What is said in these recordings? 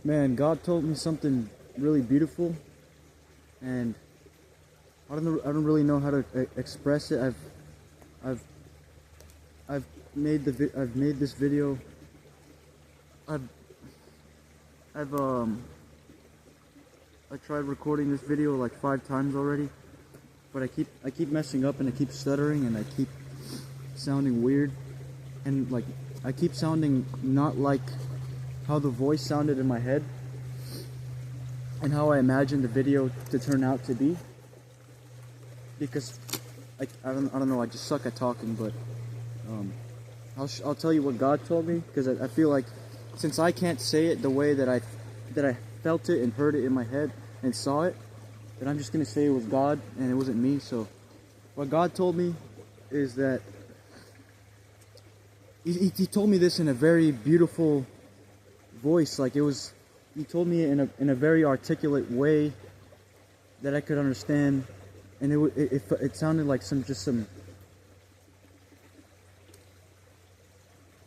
Man, God told me something really beautiful, and I don't really know how to express it. I've, I've I've made this video. I've, I've I tried recording this video like 5 times already, but I keep messing up and I keep stuttering and I keep sounding weird, and like I keep sounding not like how the voice sounded in my head and how I imagined the video to turn out to be, because I don't know, I just suck at talking. But I'll tell you what God told me, because I feel like since I can't say it the way that I felt it and heard it in my head and saw it, then I'm just gonna say it was God and it wasn't me. So what God told me is that he told me this in a very beautiful voice. Like he told me in a very articulate way that I could understand, and it sounded like it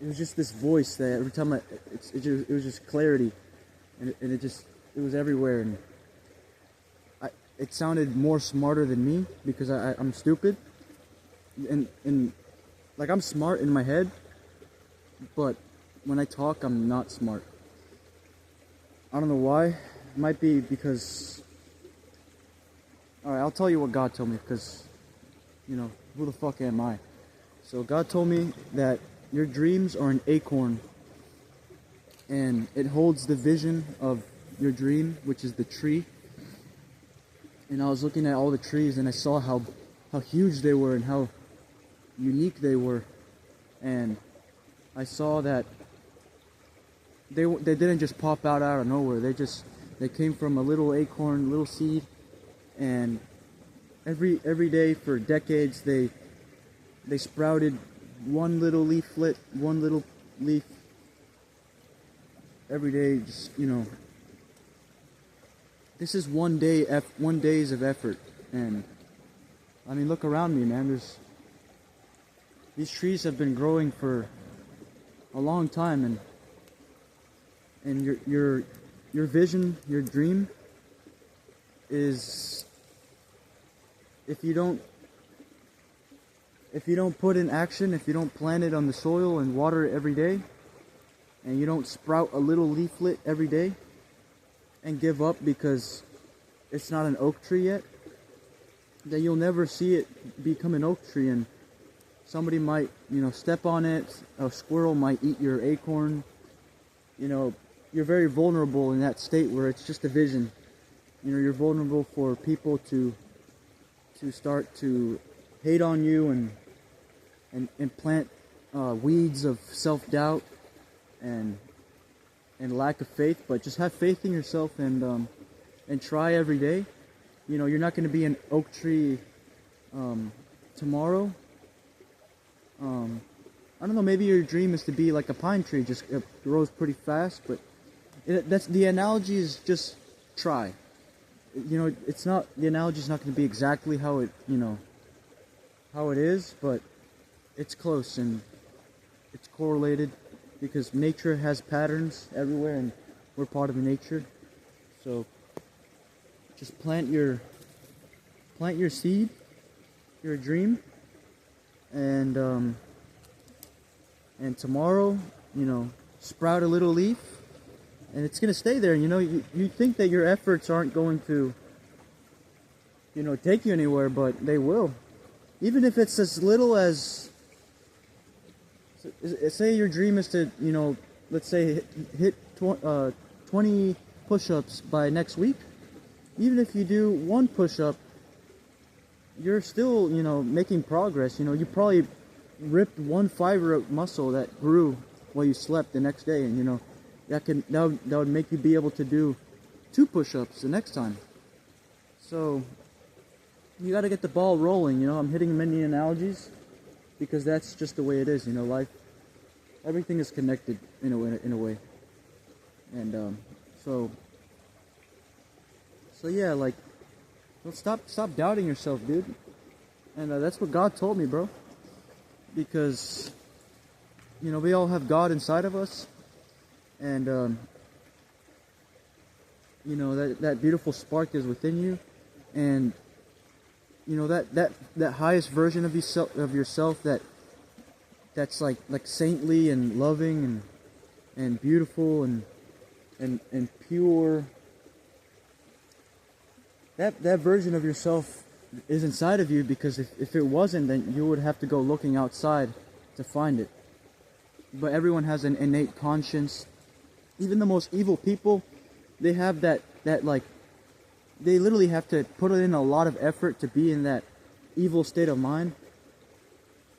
was just this voice that every time it was just clarity, and it was everywhere, and it sounded more smarter than me, because I'm stupid, and like I'm smart in my head, but when I talk I'm not smart. I don't know why. It might be because, alright, I'll tell you what God told me, because, you know, who the fuck am I? So God told me that your dreams are an acorn, and it holds the vision of your dream, which is the tree. And I was looking at all the trees, and I saw how huge they were and how unique they were, and I saw that they didn't just pop out of nowhere. They came from a little acorn, little seed, and every day for decades they sprouted one little leaflet, one little leaf every day. Just, you know, this is one days of effort. And I mean, look around me, man. These trees have been growing for a long time, and your vision, your dream is, if you don't put in action, if you don't plant it on the soil and water it every day, and you don't sprout a little leaflet every day and give up because it's not an oak tree yet, then you'll never see it become an oak tree, and somebody might, you know, step on it, a squirrel might eat your acorn. You know, you're very vulnerable in that state where it's just a vision. You know, you're vulnerable for people to start to hate on you and plant weeds of self-doubt and lack of faith. But just have faith in yourself and try every day. You know, you're not going to be an oak tree tomorrow. I don't know, maybe your dream is to be like a pine tree, just it grows pretty fast, but that's the analogy is just try. You know, the analogy is not going to be exactly how it is, but it's close and it's correlated, because nature has patterns everywhere and we're part of nature. So just plant your seed, your dream, and tomorrow, you know, sprout a little leaf, and it's gonna stay there. You know, you think that your efforts aren't going to, you know, take you anywhere, but they will. Even if it's as little as, say your dream is to, you know, let's say hit 20 push-ups by next week. Even if you do one push-up, you're still, you know, making progress. You know, you probably ripped one fiber of muscle that grew while you slept the next day, and you know that would make you be able to do 2 push-ups the next time. So you got to get the ball rolling. You know, I'm hitting many analogies because that's just the way it is. You know, life, everything is connected in a way, and so yeah, like, don't stop doubting yourself, dude. And that's what God told me, bro. Because, you know, we all have God inside of us, and you know, that beautiful spark is within you, and you know that highest version of yourself that's like saintly and loving and beautiful and pure. That version of yourself is inside of you, because if it wasn't, then you would have to go looking outside to find it. But everyone has an innate conscience. Even the most evil people, they have that like, they literally have to put in a lot of effort to be in that evil state of mind.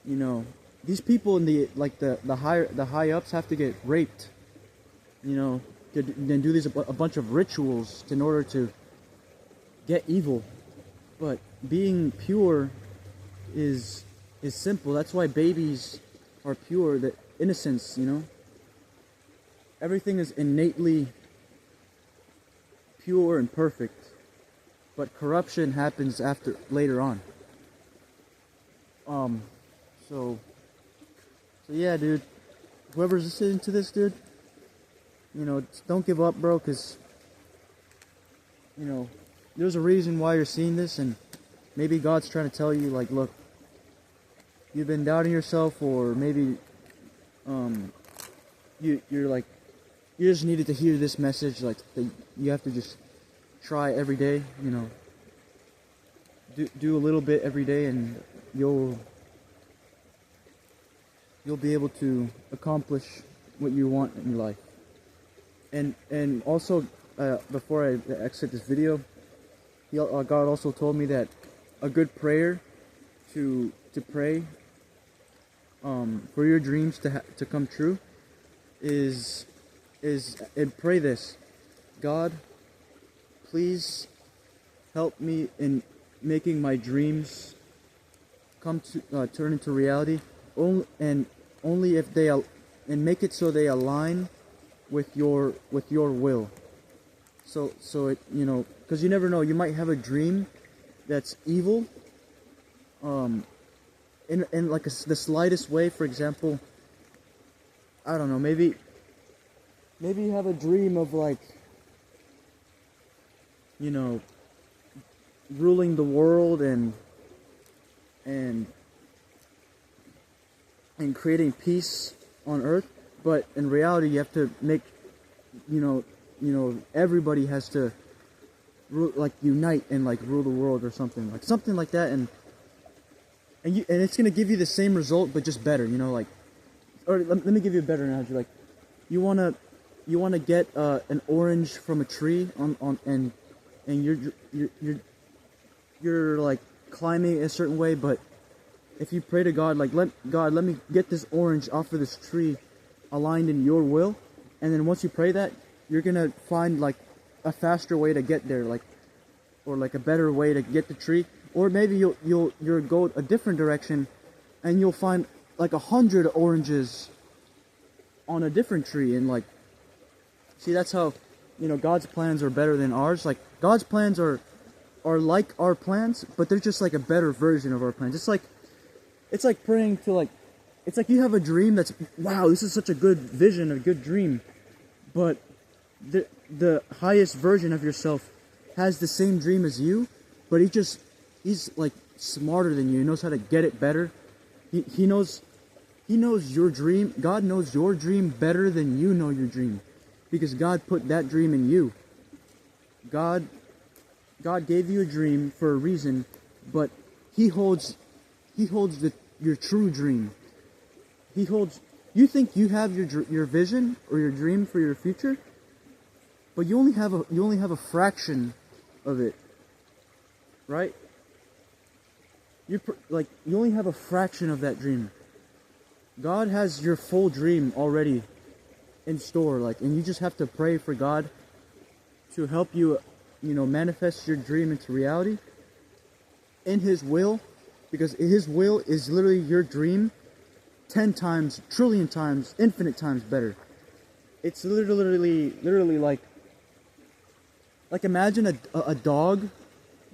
You know, these people in the high ups have to get raped, you know, then do a bunch of rituals in order to get evil. But being pure is simple. That's why babies are pure. The innocence, you know. Everything is innately pure and perfect, but corruption happens later on. So yeah, dude. Whoever's listening to this, dude, you know, don't give up, bro, because, you know, there's a reason why you're seeing this, and maybe God's trying to tell you, like, look, you've been doubting yourself, or maybe you're like, you just needed to hear this message, like, that you have to just try every day, you know, do a little bit every day, and you'll be able to accomplish what you want in your life. And also, before I exit this video, God also told me that a good prayer to pray for your dreams to come true is and pray this: God, please help me in making my dreams turn into reality. Only if they and make it so they align with your will. So it, you know, because you never know, you might have a dream that's evil. In like the slightest way. For example, I don't know, maybe you have a dream of, like, you know, ruling the world and creating peace on earth, but in reality you have to make, you know, everybody has to unite and like rule the world, or something like that, and it's gonna give you the same result, but just better, you know, like, or let me give you a better analogy. Like, you wanna get an orange from a tree and you're like climbing a certain way, but if you pray to God, like, let me get this orange off of this tree aligned in your will, and then once you pray that, you're gonna find like a faster way to get there, like, or like a better way to get the tree, or maybe you'll go a different direction, and you'll find like 100 oranges on a different tree, and like, see, that's how, you know, God's plans are better than ours. Like, God's plans are like our plans, but they're just like a better version of our plans. It's like praying to, like, it's like you have a dream that's, wow, this is such a good vision, a good dream, but the highest version of yourself has the same dream as you, but he's like smarter than you. He knows how to get it better. He knows your dream. God knows your dream better than you know your dream, because God put that dream in you. God gave you a dream for a reason, but He holds your true dream. You think you have your vision or your dream for your future, but you only have a fraction of it, right? You only have a fraction of that dream. God has your full dream already in store, like, and you just have to pray for God to help you, you know, manifest your dream into reality in His will, because His will is literally your dream 10 times, trillion times, infinite times better. It's literally like imagine a dog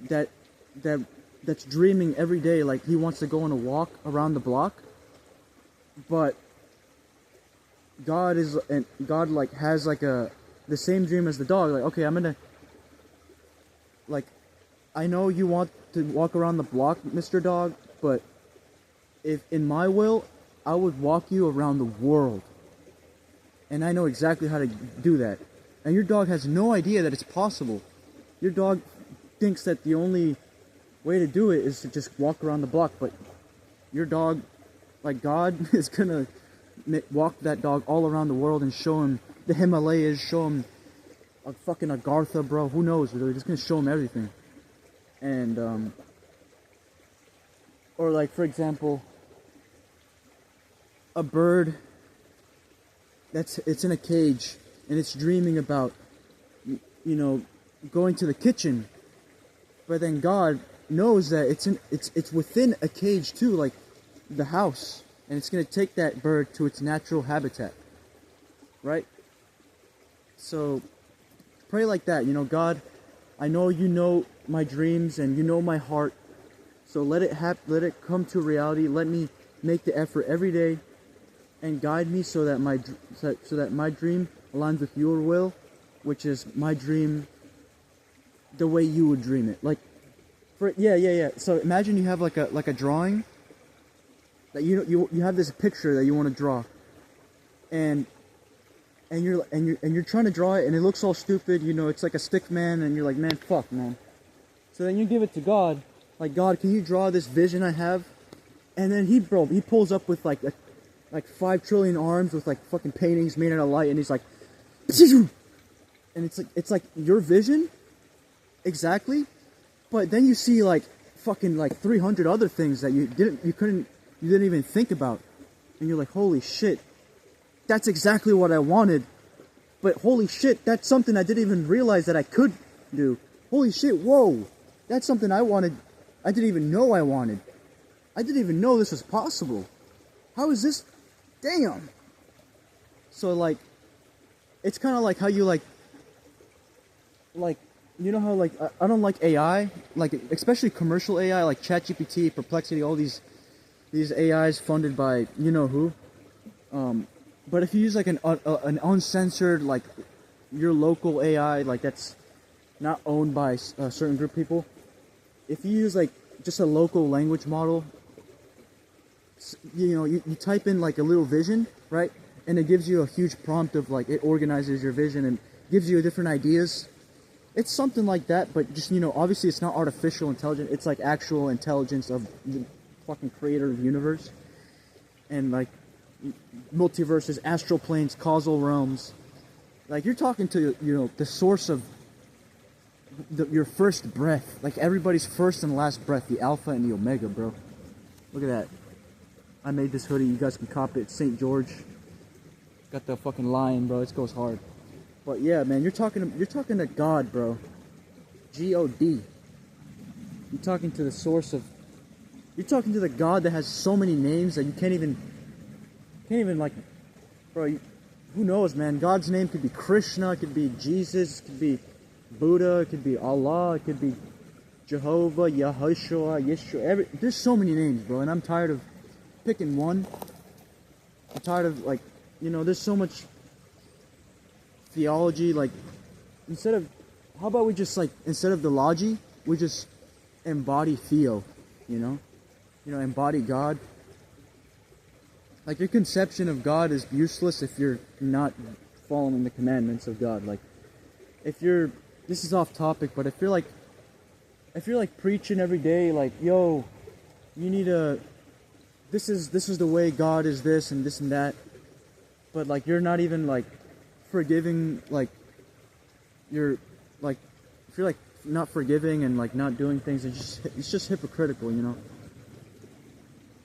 that's dreaming every day, like he wants to go on a walk around the block, but God like has like the same dream as the dog. Like, okay, I'm like, I know you want to walk around the block, Mr. Dog, but if in my will, I would walk you around the world. And I know exactly how to do that. And your dog has no idea that it's possible. Your dog thinks that the only way to do it is to just walk around the block, but your dog, like God, is gonna walk that dog all around the world and show him the Himalayas, show him a fucking Agartha, bro. Who knows? They're just gonna show him everything. And or like, for example, a bird it's in a cage and it's dreaming about, you know, going to the kitchen, but then God knows that it's within a cage too, like the house, and it's gonna take that bird to its natural habitat, right? So pray like that, you know, God, I know you know my dreams and you know my heart, so let it come to reality. Let me make the effort every day and guide me so that my dream aligns with your will, which is my dream the way you would dream it. Like, yeah. So imagine you have like a drawing that you have this picture that you want to draw, and you're trying to draw it, and it looks all stupid. You know, it's like a stick man, and you're like, man, fuck, man. So then you give it to God, like, God, can you draw this vision I have? And then he pulls up with like 5 trillion arms with like fucking paintings made out of light, and he's like, and it's like your vision, exactly. But then you see like fucking like 300 other things that you didn't even think about, and you're like, holy shit, that's exactly what I wanted. But holy shit, that's something I didn't even realize that I could do. Holy shit, whoa, that's something I wanted. I didn't even know I wanted. I didn't even know this was possible. How is this? Damn. So like, it's kind of like how you like, you know how like, I don't like AI, like especially commercial AI, like ChatGPT, Perplexity, all these AIs funded by you know who. But if you use like an uncensored, like your local AI, like that's not owned by a certain group of people, if you use like just a local language model, you know, you type in like a little vision, right? And it gives you a huge prompt of like, it organizes your vision and gives you different ideas. It's something like that, but just, you know, obviously it's not artificial intelligence. It's like actual intelligence of the fucking creator of the universe. And like multiverses, astral planes, causal realms. Like you're talking to, you know, the source of your first breath. Like everybody's first and last breath, the alpha and the omega, bro. Look at that. I made this hoodie. You guys can cop it. St. George. Got the fucking lion, bro. It goes hard. But yeah, man, you're talking to God, bro. G-O-D. You're talking to the source of. You're talking to the God that has so many names that you can't even like, bro. Who knows, man? God's name could be Krishna. It could be Jesus. It could be Buddha. It could be Allah. It could be Jehovah, Yahushua, Yeshua. There's so many names, bro, and I'm tired of picking one. I'm tired of, like, you know, there's so much theology. Like, how about we just, like, instead of the logi, we just embody theo, you know, embody God. Like, your conception of God is useless if you're not following the commandments of God. Like, this is off topic, but if you're like preaching every day, like, yo, you need this is the way God is, this and this and that, but like you're not even like forgiving, like you're like, if you're like not forgiving and like not doing things, it's just hypocritical, you know.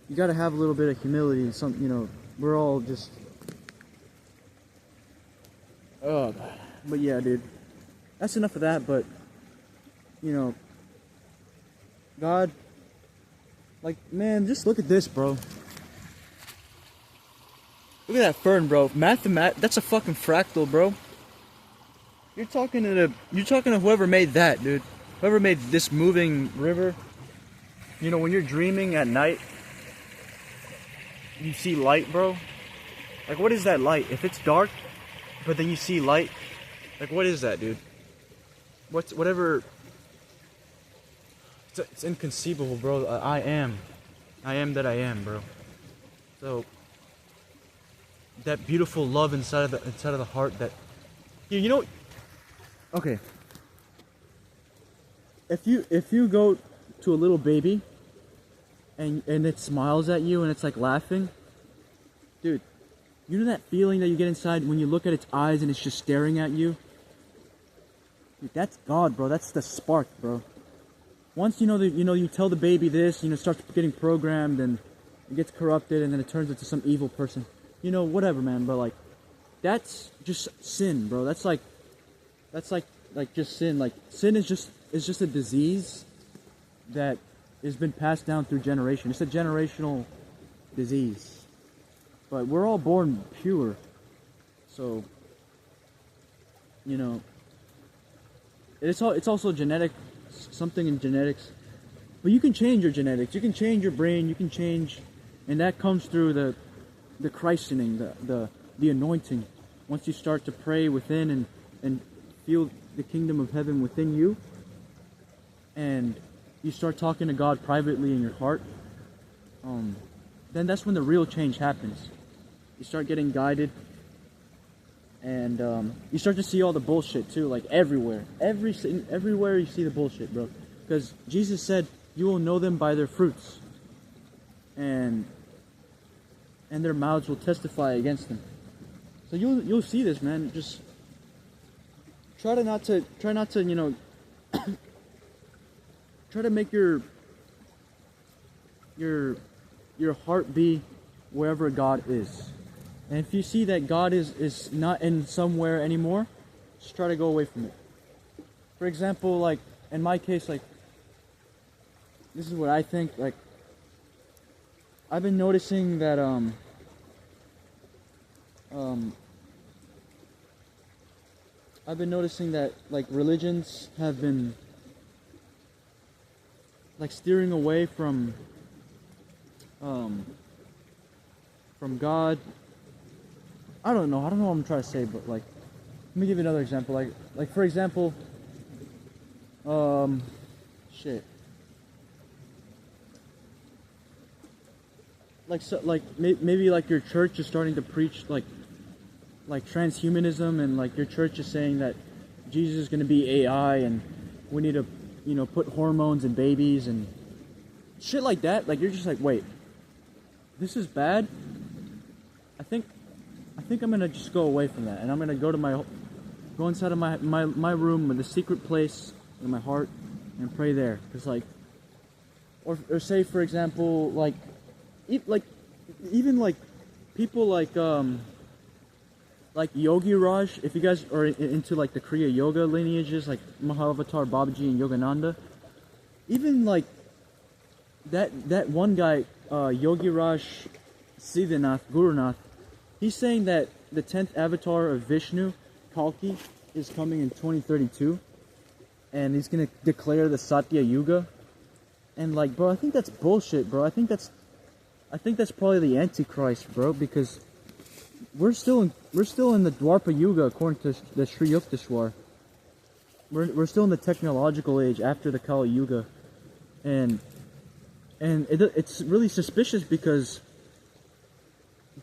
You got to have a little bit of humility and some, you know, we're all just but yeah, dude, that's enough of that. But you know, God, like, man, just look at this, bro. Look at that fern, bro. That's a fucking fractal, bro. You're talking to whoever made that, dude. Whoever made this moving river. You know, when you're dreaming at night, you see light, bro. Like, what is that light? If it's dark, but then you see light, like, what is that, dude? Whatever it's inconceivable, bro. I am that I am, bro. So that beautiful love inside of the heart that you know. Okay. If you go to a little baby and it smiles at you and it's like laughing, dude, you know that feeling that you get inside when you look at its eyes and it's just staring at you? Dude, that's God, bro. That's the spark, bro. Once you tell the baby this, it starts getting programmed and it gets corrupted and then it turns into some evil person. Whatever, man. But like, that's just sin, bro. That's like just sin. Like, sin is just a disease that has been passed down through generation. It's a generational disease. But we're all born pure. So, it's also genetic, something in genetics. But you can change your genetics. You can change your brain. You can change, and that comes through the christening, the anointing. Once you start to pray within and feel the kingdom of heaven within you, and you start talking to God privately in your heart, then that's when the real change happens. You start getting guided, and you start to see all the bullshit too, like everywhere. Everywhere you see the bullshit, bro. Because Jesus said, you will know them by their fruits. And their mouths will testify against them. So you'll see this, man. Just try not to try to make your heart be wherever God is. And if you see that God is not in somewhere anymore, just try to go away from it. For example, like in my case, like this is what I think. Like I've been noticing that like religions have been like steering away from God. I don't know what I'm trying to say, but like, let me give you another example. Like for example, shit. Maybe like your church is starting to preach like transhumanism, and like your church is saying that Jesus is going to be AI and we need to put hormones in babies and shit like that. Like you're just like, wait, this is bad. I think I'm gonna just go away from that, and I'm gonna go inside of my room with a secret place in my heart and pray there. Cause like, or say for example, even like people like Yogi Raj. If you guys are into like the Kriya Yoga lineages, like Mahavatar, Babaji, and Yogananda, even like that one guy, Yogi Raj Siddhanath Gurunath, he's saying that the 10th avatar of Vishnu, Kalki, is coming in 2032, and he's gonna declare the Satya Yuga. And like, bro, I think that's bullshit, bro. I think that's probably the Antichrist, bro, because we're still in the Dwapara Yuga according to the Sri Yukteswar. We're still in the technological age after the Kali Yuga, and it's really suspicious because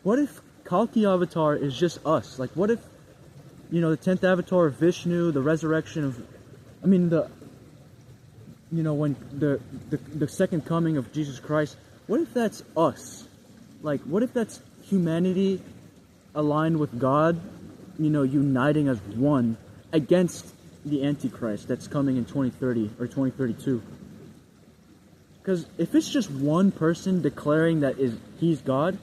what if Kalki Avatar is just us? Like, what if the 10th avatar of Vishnu, the resurrection of, when the second coming of Jesus Christ, what if that's us? Like, what if that's humanity aligned with God, uniting as one against the Antichrist that's coming in 2030 or 2032? Because if it's just one person declaring that he's God,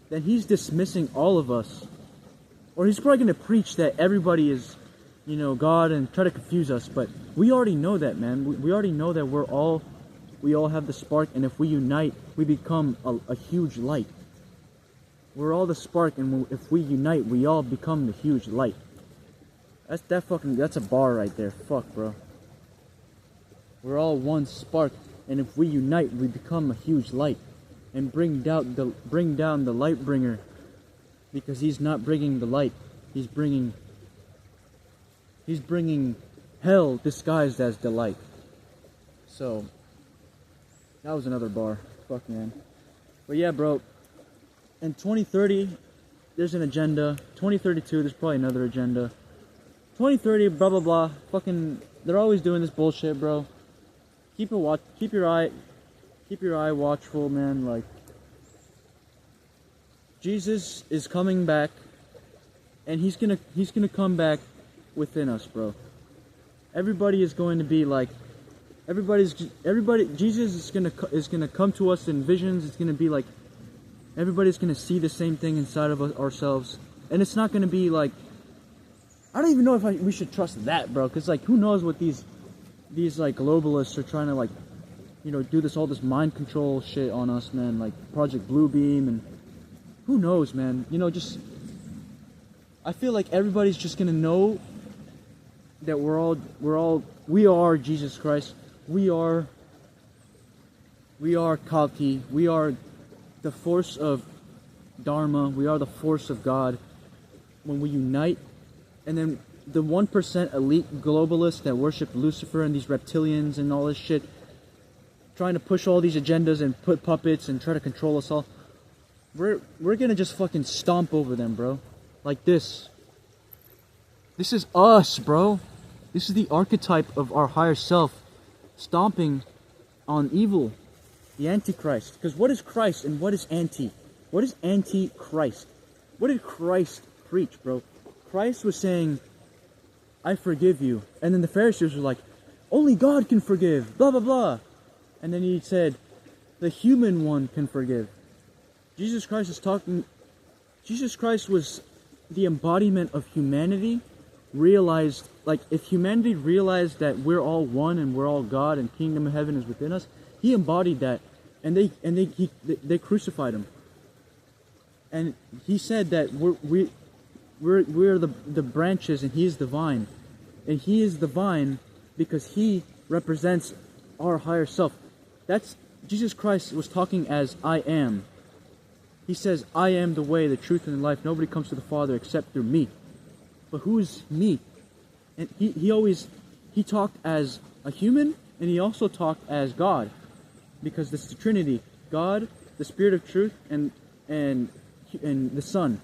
then he's dismissing all of us. Or he's probably going to preach that everybody is, God, and try to confuse us. But we already know that, man. We already know that we all have the spark, and if we unite, we become a huge light. We're all the spark, and if we unite, we all become the huge light. That's a bar right there. Fuck, bro. We're all one spark, and if we unite, we become a huge light, and bring down the light bringer, because he's not bringing the light. He's bringing hell disguised as the light. So That was another bar. Fuck, man. But yeah, bro. In 2030, there's an agenda. 2032, there's probably another agenda. 2030, blah blah blah. Fucking, they're always doing this bullshit, bro. Keep your eye watchful, man. Like, Jesus is coming back, and he's gonna come back within us, bro. Everybody is going to be like, Jesus is gonna come to us in visions. It's gonna be like, everybody's gonna see the same thing inside of ourselves, and it's not gonna be like, I don't even know if we should trust that, bro. Cause like, who knows what these like globalists are trying to like, you know, do all this mind control shit on us, man. Like Project Bluebeam, and who knows, man. You know, just, I feel like everybody's just gonna know that we are Jesus Christ. We are Kalki. We are the force of Dharma. We are the force of God. When we unite, and then the 1% elite globalists that worship Lucifer and these reptilians and all this shit, trying to push all these agendas and put puppets and try to control us all, we're gonna just fucking stomp over them, bro. Like this. This is us, bro. This is the archetype of our higher self stomping on evil, the Antichrist. Because what is Christ and what is anti? What is anti-Christ? What did Christ preach, bro? Christ was saying, I forgive you. And then the Pharisees were like, only God can forgive, blah, blah, blah. And then he said, the human one can forgive. Jesus Christ was the embodiment of humanity, realized, like, if humanity realized that we're all one and we're all God and kingdom of heaven is within us, he embodied that, and they crucified him. And he said that we're the branches and he is the vine. And he is the vine because he represents our higher self. That's, Jesus Christ was talking as I am. He says, I am the way, the truth, and the life. Nobody comes to the Father except through me. But who is me? And he talked as a human, and he also talked as God. Because this is the Trinity. God, the Spirit of truth, and the Son.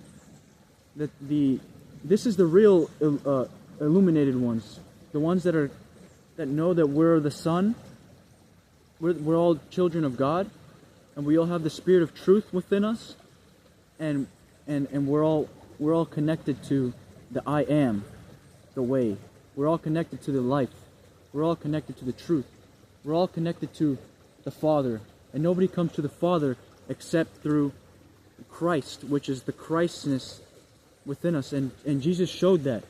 This is the real illuminated ones. The ones that know that we're the Son. We're all children of God, and we all have the Spirit of truth within us, and we're all connected to the I am, the way. We're all connected to the life. We're all connected to the truth. We're all connected to the Father, and nobody comes to the Father except through Christ, which is the Christness within us. And Jesus showed that.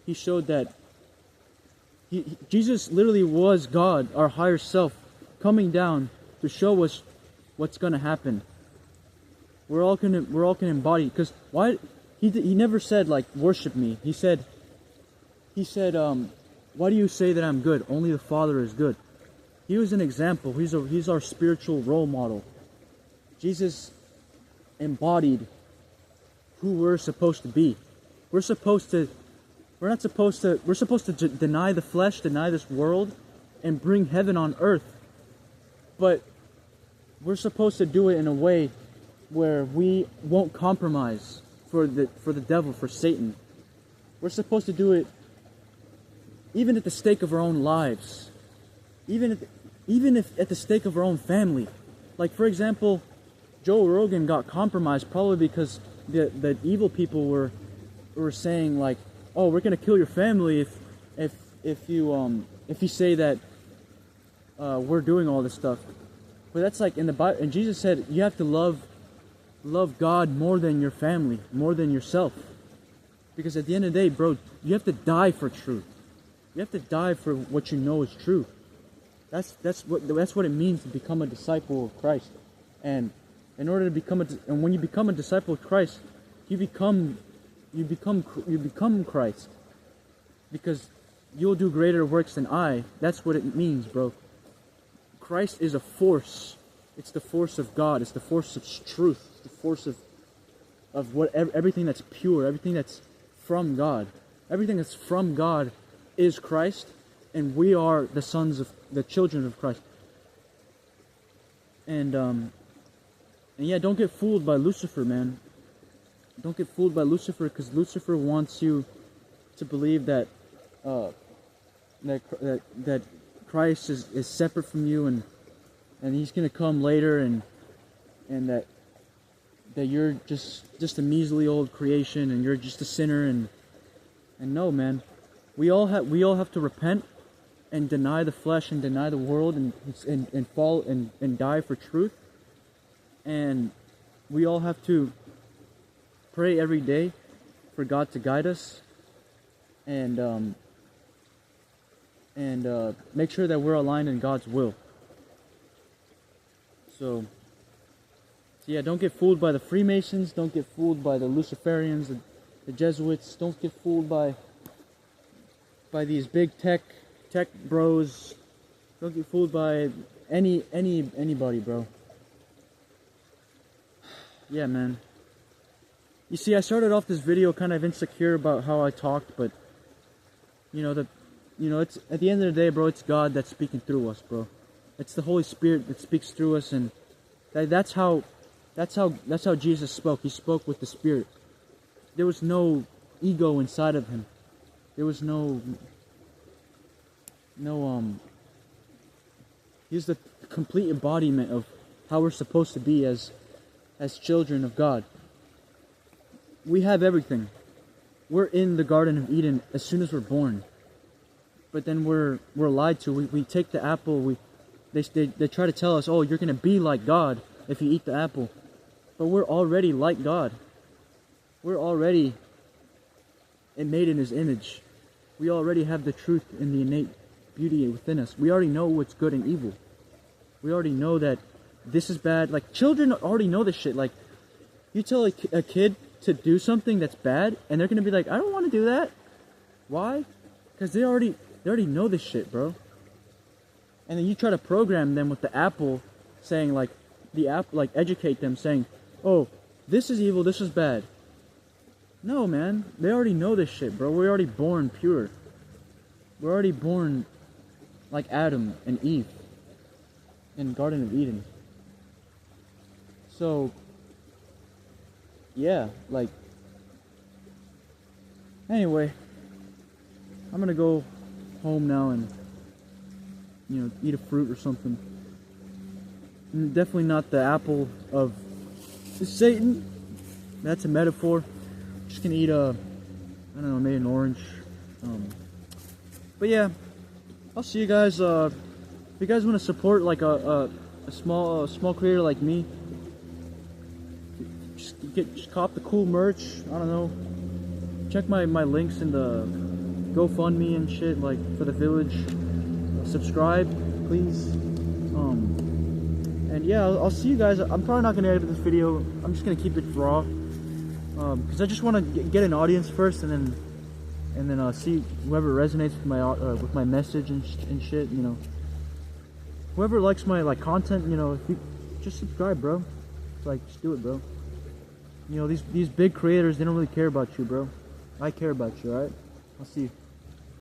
He showed that Jesus literally was God, our higher self, coming down to show us what's going to happen. We're all gonna embody, because why he never said like worship me. He said why do you say that I'm good? Only the Father is good. He was an example. He's our spiritual role model. Jesus embodied who we're supposed to be. We're supposed to deny the flesh, deny this world, and bring heaven on earth. But we're supposed to do it in a way where we won't compromise for the devil, for Satan. We're supposed to do it even at the stake of our own lives, even if at the stake of our own family. Like, for example, Joe Rogan got compromised probably because the evil people were saying like, oh, we're gonna kill your family if you say that we're doing all this stuff. But that's like in the Bible, and Jesus said you have to love God more than your family, more than yourself. Because at the end of the day, bro, you have to die for truth. You have to die for what you know is true. That's what it means to become a disciple of Christ. And in order to and when you become a disciple of Christ, you become Christ. Because you'll do greater works than I. That's what it means, bro. Christ is a force. It's the force of God. It's the force of truth. It's the force of everything that's pure, everything that's from God. Everything that's from God is Christ, and we are the children of Christ. And yeah, don't get fooled by Lucifer, man. Don't get fooled by Lucifer, because Lucifer wants you to believe that that Christ is separate from you, and he's gonna come later, and that you're just a measly old creation, and you're just a sinner, and no, man. We all have to repent and deny the flesh and deny the world, and fall and die for truth. And we all have to pray every day for God to guide us, and make sure that we're aligned in God's will. So yeah, don't get fooled by the Freemasons. Don't get fooled by the Luciferians, the Jesuits. Don't get fooled by these big tech bros. Don't get fooled by anybody, bro. Yeah, man. You see, I started off this video kind of insecure about how I talked, but it's at the end of the day, bro, it's God that's speaking through us, bro. It's the Holy Spirit that speaks through us, and that's how Jesus spoke. He spoke with the Spirit. There was no ego inside of him. There was no he's the complete embodiment of how we're supposed to be as children of God. We have everything. We're in the Garden of Eden as soon as we're born. But then we're lied to. We take the apple. They try to tell us, oh, you're gonna be like God if you eat the apple. But we're already like God. We're already made in His image. We already have the truth and the innate beauty within us. We already know what's good and evil. We already know that this is bad. Like, children already know this shit. Like, you tell a kid to do something that's bad, and they're gonna be like, I don't want to do that. Why? Because they already know this shit, bro. And then you try to program them with the apple, saying like educate them, saying, oh, this is evil, this is bad. No, man, they already know this shit, bro. We're already born pure. We're already born like Adam and Eve in the Garden of Eden. So yeah, like, anyway, I'm gonna go home now and eat a fruit or something. Definitely not the apple of Satan. That's a metaphor. Just gonna eat I don't know, maybe an orange. But yeah, I'll see you guys. If you guys want to support like a small creator like me, just cop the cool merch. I don't know. Check my links in the GoFundMe and shit, like for the village. Subscribe, please. And yeah, I'll see you guys. I'm probably not gonna edit this video. I'm just gonna keep it raw, because I just want to get an audience first, and then see whoever resonates with my message and shit. Whoever likes my content, if you just subscribe, bro. Like, just do it, bro. These big creators, they don't really care about you, bro. I care about you, alright? I'll see you.